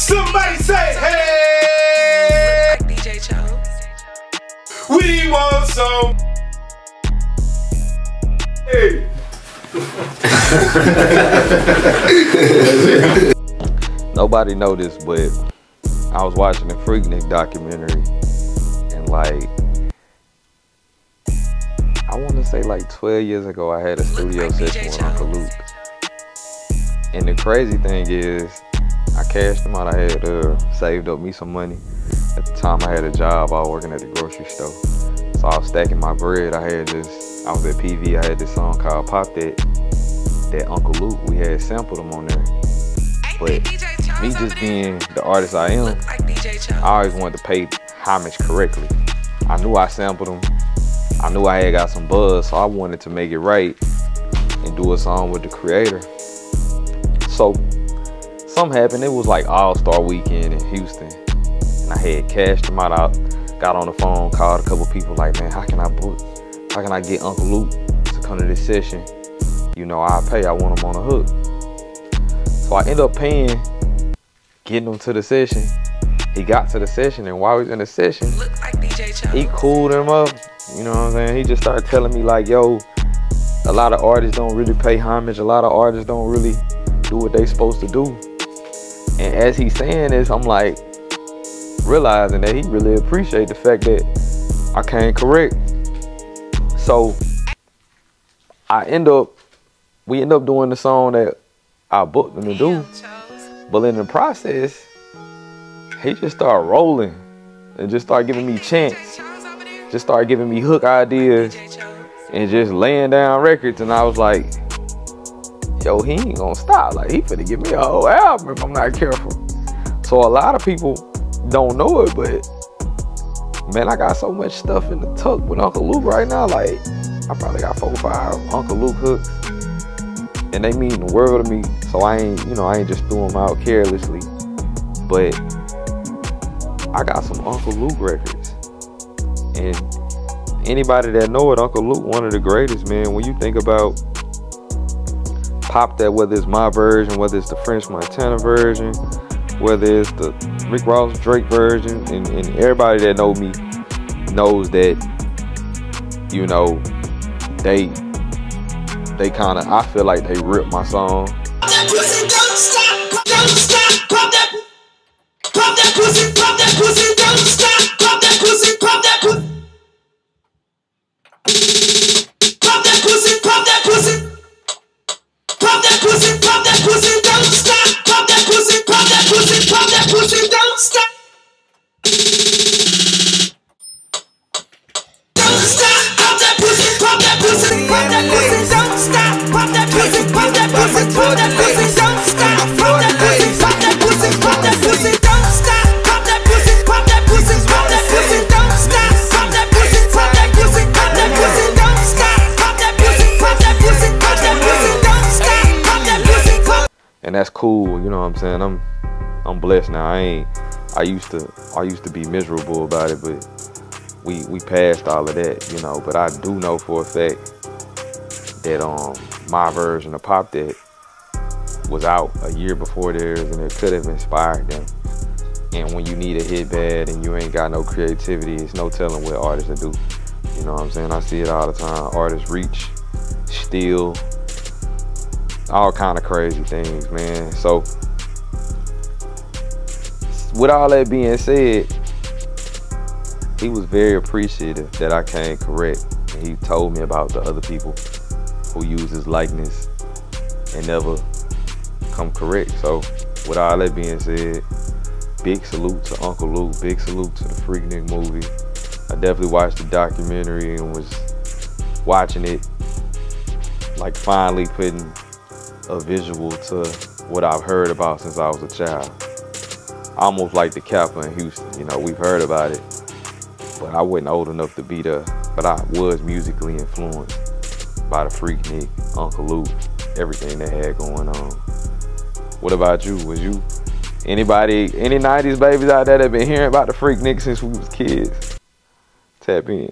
Somebody say, hey! Like DJ Chose. We want some. Hey. Nobody know this, but I was watching the Freaknik documentary, and like, I want to say like 12 years ago, I had a studio session with Uncle Luke. And the crazy thing is, I cashed him out. I had saved up me some money. At the time, I had a job. I was working at the grocery store. So I was stacking my bread. I was at PV. I had this song called Pop that Uncle Luke, we had sampled him on there. But me just being the artist I am, I always wanted to pay homage correctly. I knew I sampled him. I knew I had got some buzz, so I wanted to make it right and do a song with the creator. So something happened. It was like All-Star Weekend in Houston, and I had cashed him out. I got on the phone, called a couple people like, man, how can I get Uncle Luke to come to this session? You know, I'll pay. I want him on the hook. So I ended up paying, getting him to the session. He got to the session, and while he was in the session, he cooled him up. You know what I'm saying? He just started telling me like, yo, a lot of artists don't really pay homage. A lot of artists don't really do what they supposed to do. And as he's saying this, I'm like realizing that he really appreciate the fact that I came correct. So we end up doing the song that I booked him to do. But in the process, he just started rolling and just started giving me chants. Just started giving me hook ideas and just laying down records. And I was like, yo, he ain't gonna stop. Like, he finna give me a whole album if I'm not careful. So a lot of people don't know it, but man, I got so much stuff in the tuck with Uncle Luke right now. Like, I probably got 4 or 5 Uncle Luke hooks, and they mean the world to me. So I ain't just threw them out carelessly. But I got some Uncle Luke records, and anybody that know it, Uncle Luke, one of the greatest, man. When you think about Pop That, whether it's my version, whether it's the French Montana version, whether it's the Rick Ross Drake version, and everybody that know me knows that, you know, they kind of, I feel like they ripped my song. Pop that pussy, don't stop, don't stop. Pop that pussy, pop that pussy, don't stop. Pop that pussy, pop that pussy. Pop that pussy, pop that pussy. Pop that pussy, pop that pussy, don't stop. Pop that pussy, pop that pussy, pop that pussy, don't stop. Don't stop. Pop that pussy, pop that pussy, pop that pussy, don't stop. Pop that pussy, pop that pussy, pop that pussy, don't stop. Pop that pussy, pop that pussy, pop that pussy, don't stop. Pop that pussy, pop that pussy, pop that pussy, don't stop. Pop that pussy, pop that pussy, pop that pussy, don't stop. Pop that pussy, pop that pussy, pop that pussy, don't stop. Pop that pussy, pop. And that's cool, you know what I'm saying? I'm blessed now. I used to be miserable about it, but we passed all of that, you know. But I do know for a fact that my version of Pop That was out a year before theirs, and it could have inspired them. And when you need a hit bad and you ain't got no creativity, it's no telling what artists will do. You know what I'm saying? I see it all the time. Artists reach, steal, all kind of crazy things, man. So with all that being said, he was very appreciative that I came correct. And he told me about the other people who use his likeness and never come correct. So with all that being said, big salute to Uncle Luke, big salute to the Freaknik movie. I definitely watched the documentary and was watching it, like finally putting a visual to what I've heard about since I was a child. Almost like the Kappa in Houston, you know, we've heard about it, but I wasn't old enough to be there. But I was musically influenced by the Freaknik, Uncle Luke, everything they had going on. What about you? Was you any 90s babies out there that been hearing about the Freaknik since we was kids? Tap in.